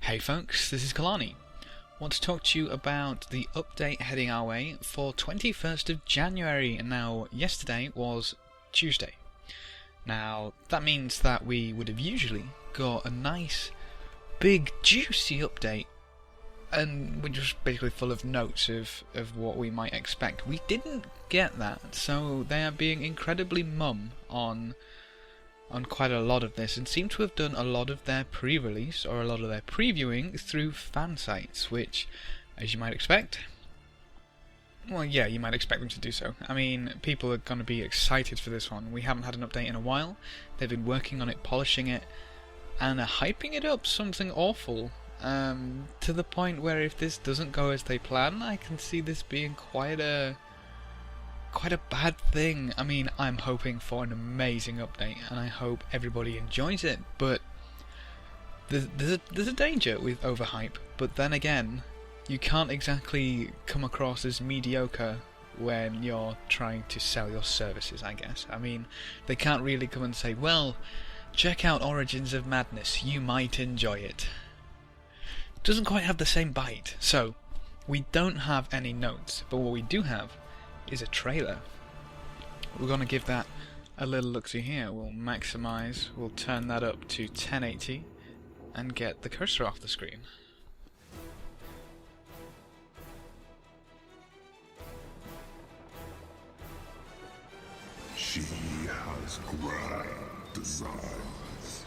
Hey folks, this is Kalani. Want to talk to you about the update heading our way for 21st of January, and now yesterday was Tuesday. Now that means that we would have usually got a nice big juicy update and we're just basically full of notes of what we might expect. We didn't get that, so they are being incredibly mum on quite a lot of this, and seem to have done a lot of their pre-release or a lot of their previewing through fan sites, which, as you might expect, well, yeah, you might expect them to do so. I mean, people are going to be excited for this one. We haven't had an update in a while. They've been working on it, polishing it, and are hyping it up something awful, to the point where if this doesn't go as they plan, I can see this being quite a bad thing. I mean, I'm hoping for an amazing update, and I hope everybody enjoys it, but there's a danger with overhype. But then again, you can't exactly come across as mediocre when you're trying to sell your services, I guess. I mean, they can't really come and say, well, check out Origins of Madness, you might enjoy it. It doesn't quite have the same bite. So, we don't have any notes, but what we do have is a trailer. We're going to give that a little look-see here. We'll maximize, we'll turn that up to 1080 and get the cursor off the screen. She has grand designs.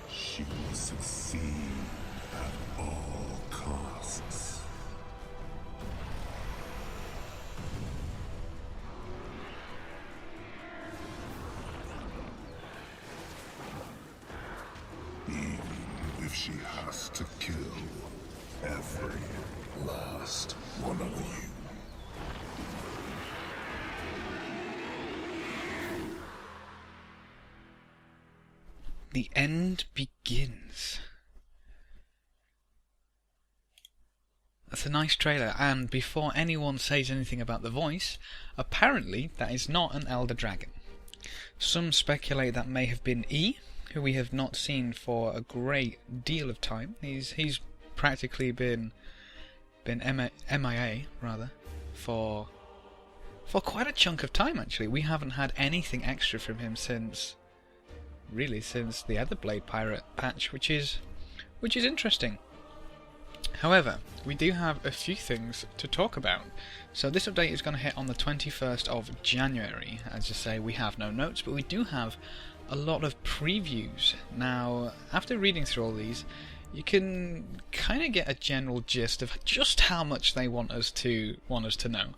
She will succeed at all costs. Even if she has to kill every last one of you. The end begins. That's a nice trailer, and before anyone says anything about the voice, apparently that is not an Elder Dragon. Some speculate that may have been E, who we have not seen for a great deal of time. He's practically been MIA rather for quite a chunk of time. Actually, we haven't had anything extra from him since the Etherblade Pirate patch, which is interesting. However, we do have a few things to talk about. So this update is going to hit on the 21st of January. As I say, we have no notes, but we do have a lot of previews. Now, after reading through all these, you can kind of get a general gist of just how much they want us to know.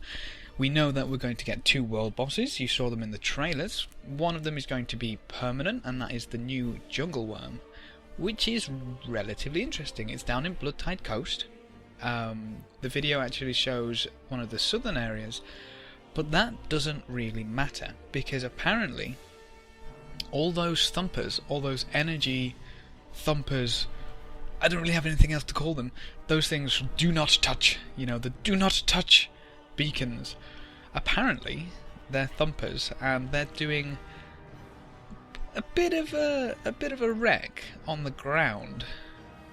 We know that we're going to get 2 world bosses. You saw them in the trailers. One of them is going to be permanent, and that is the new Jungle Worm, which is relatively interesting. It's down in Bloodtide Coast. The video actually shows one of the southern areas, but that doesn't really matter, because apparently all those thumpers, all those energy thumpers, I don't really have anything else to call them, those things do not touch, the do not touch beacons. Apparently they're thumpers, and they're doing a bit of a wreck on the ground.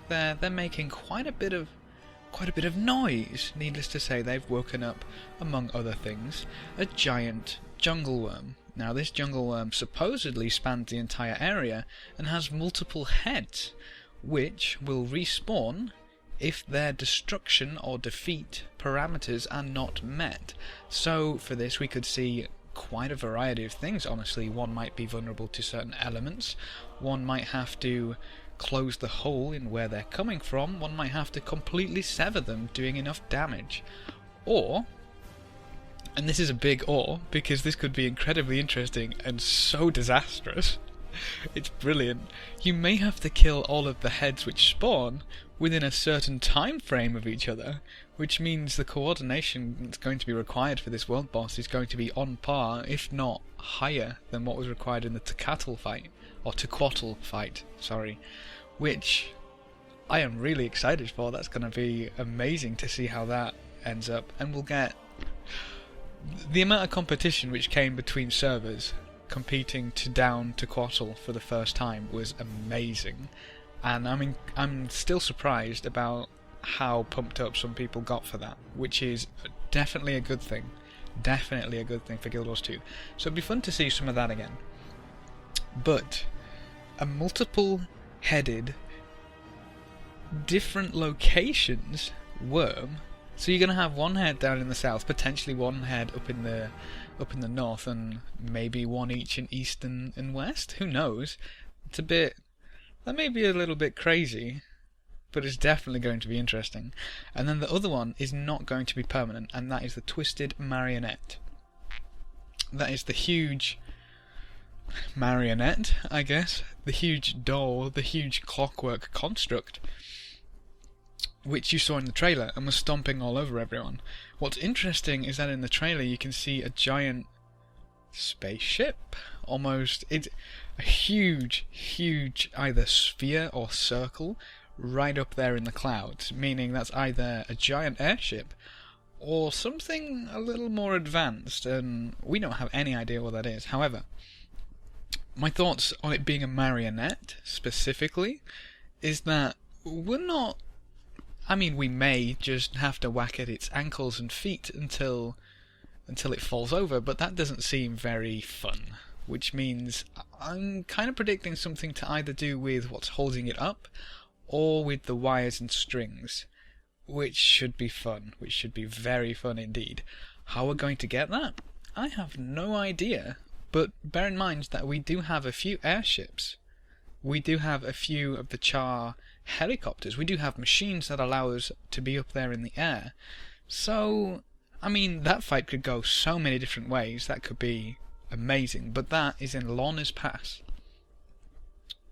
They're making quite a bit of noise. Needless to say, they've woken up, among other things, a giant jungle worm. Now, this jungle worm supposedly spans the entire area and has multiple heads, which will respawn if their destruction or defeat parameters are not met. So for this we could see quite a variety of things, honestly. One might be vulnerable to certain elements, one might have to close the hole in where they're coming from, one might have to completely sever them, doing enough damage. Or, and this is a big or, because this could be incredibly interesting and so disastrous, it's brilliant, you may have to kill all of the heads which spawn within a certain time frame of each other, which means the coordination that's going to be required for this world boss is going to be on par, if not higher, than what was required in the Tequatl fight, which I am really excited for. That's going to be amazing to see how that ends up, and we'll get the amount of competition which came between servers competing to down Tequatl for the first time was amazing, and I'm still surprised about how pumped up some people got for that, which is definitely a good thing. Definitely a good thing for Guild Wars 2. So it'd be fun to see some of that again. But a multiple-headed, different locations worm. So you're going to have one head down in the south, potentially one head up in the north, and maybe one each in east and west. Who knows? That may be a little bit crazy, but it's definitely going to be interesting. And then the other one is not going to be permanent, and that is the Twisted Marionette. That is the huge marionette, I guess, the huge doll, the huge clockwork construct, which you saw in the trailer and was stomping all over everyone. What's interesting is that in the trailer you can see a giant spaceship, almost. It's a huge either sphere or circle right up there in the clouds, meaning that's either a giant airship or something a little more advanced, and we don't have any idea what that is. However, my thoughts on it being a marionette specifically is that we're not... I mean, we may just have to whack at its ankles and feet until it falls over, but that doesn't seem very fun, which means I'm kind of predicting something to either do with what's holding it up or with the wires and strings, which should be fun, which should be very fun indeed. How we're going to get that? I have no idea. But bear in mind that we do have a few airships. We do have a few of the Char helicopters. We do have machines that allow us to be up there in the air. So, I mean, that fight could go so many different ways. That could be amazing. But that is in Lorna's Pass,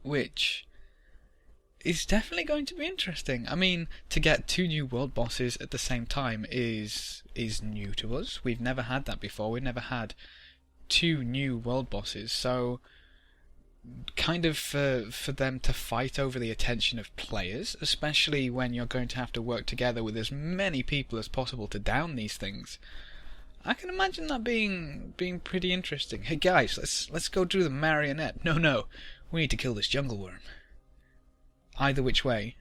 which is definitely going to be interesting. I mean, to get 2 new world bosses at the same time is new to us. We've never had that before. We've never had 2 new world bosses, so kind of for them to fight over the attention of players, especially when you're going to have to work together with as many people as possible to down these things. I can imagine that being pretty interesting. Hey guys, let's go do the marionette. No, we need to kill this jungle worm. Either which way,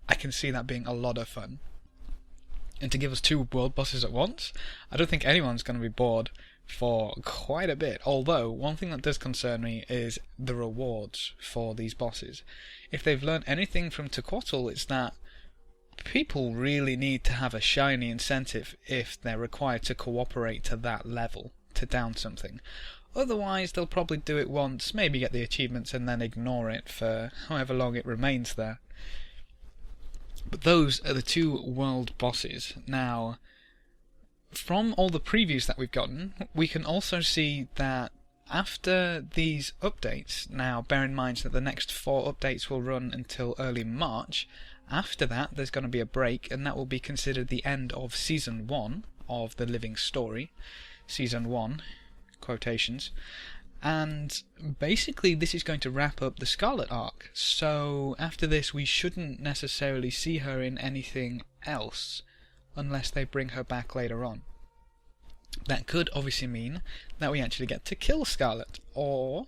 I can see that being a lot of fun. And to give us 2 world bosses at once, I don't think anyone's going to be bored for quite a bit. Although, one thing that does concern me is the rewards for these bosses. If they've learned anything from Tequatl, it's that people really need to have a shiny incentive if they're required to cooperate to that level to down something. Otherwise, they'll probably do it once, maybe get the achievements, and then ignore it for however long it remains there. But those are the 2 world bosses. Now, from all the previews that we've gotten, we can also see that after these updates, now bear in mind that the next 4 updates will run until early March. After that, there's going to be a break, and that will be considered the end of Season 1 of the Living Story. Season 1, quotations. And basically this is going to wrap up the Scarlet arc. So after this we shouldn't necessarily see her in anything else unless they bring her back later on. That could obviously mean that we actually get to kill Scarlet, or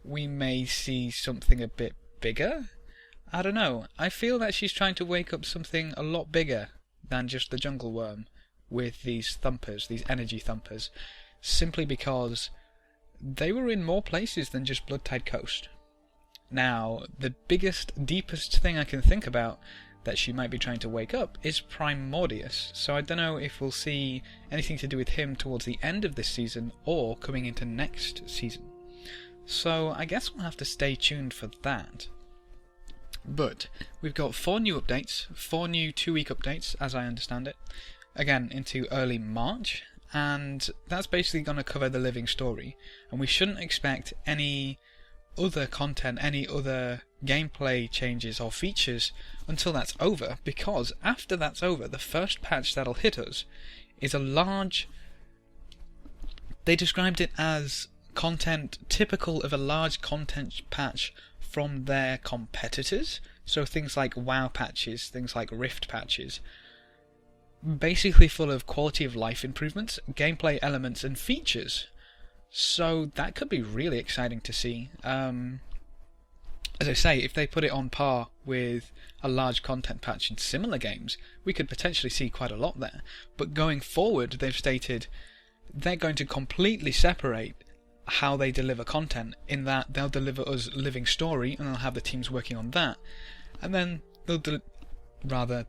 we may see something a bit bigger. I don't know. I feel that she's trying to wake up something a lot bigger than just the jungle worm with these thumpers, these energy thumpers, simply because they were in more places than just Bloodtide Coast. Now, the biggest, deepest thing I can think about that she might be trying to wake up is Primordius, so I don't know if we'll see anything to do with him towards the end of this season or coming into next season. So I guess we'll have to stay tuned for that. But we've got 4 new updates, 4 new 2-week updates as I understand it, again into early March, and that's basically going to cover the Living Story, and we shouldn't expect any other content, any other gameplay changes or features until that's over, because after that's over, the first patch that'll hit us is a large... They described it as content typical of a large content patch from their competitors, so things like WoW patches, things like Rift patches, basically full of quality of life improvements, gameplay elements and features So that could be really exciting to see. As I say, if they put it on par with a large content patch in similar games, we could potentially see quite a lot there. But going forward, they've stated they're going to completely separate how they deliver content, in that they'll deliver us living story and they'll have the teams working on that, and then they'll deliver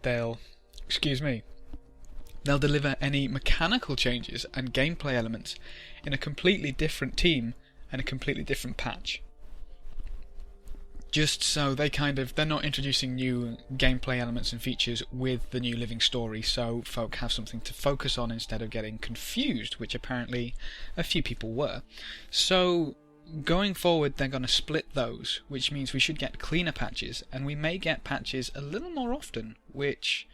any mechanical changes and gameplay elements in a completely different team and a completely different patch. Just so they're not introducing new gameplay elements and features with the new living story, so folk have something to focus on instead of getting confused, which apparently a few people were. So going forward, they're going to split those, which means we should get cleaner patches, and we may get patches a little more often, which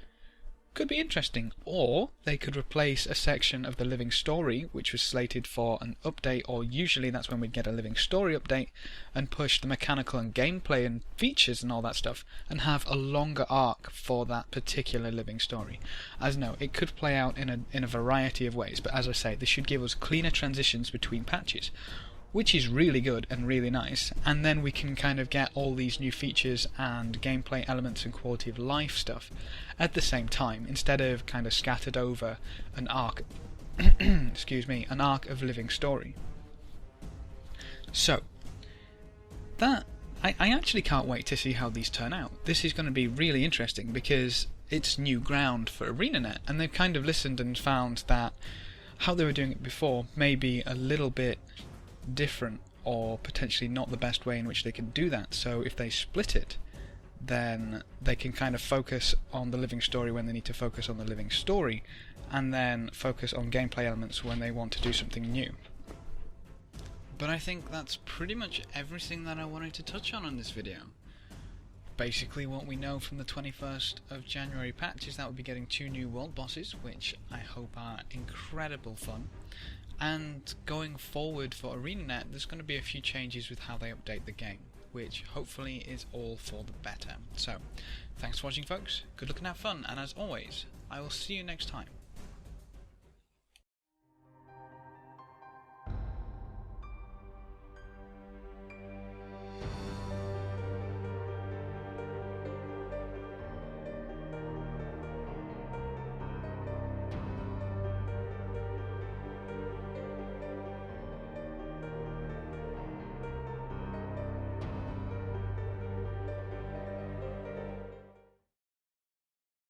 could be interesting. Or they could replace a section of the living story which was slated for an update, or usually that's when we'd get a living story update, and push the mechanical and gameplay and features and all that stuff and have a longer arc for that particular living story. As no, it could play out in a variety of ways, but as I say, this should give us cleaner transitions between patches, which is really good and really nice, and then we can kind of get all these new features and gameplay elements and quality of life stuff at the same time, instead of kind of scattered over an arc an arc of living story. So that I actually can't wait to see how these turn out. This is going to be really interesting because it's new ground for ArenaNet, and they've kind of listened and found that how they were doing it before may be a little bit different, or potentially not the best way in which they can do that. So if they split it, then they can kind of focus on the living story when they need to focus on the living story, and then focus on gameplay elements when they want to do something new. But I think that's pretty much everything that I wanted to touch on in this video. Basically what we know from the 21st of January patch is that we'll be getting 2 new world bosses, which I hope are incredible fun. And going forward for ArenaNet, there's going to be a few changes with how they update the game, which hopefully is all for the better. So, thanks for watching folks, good luck and have fun, and as always, I will see you next time.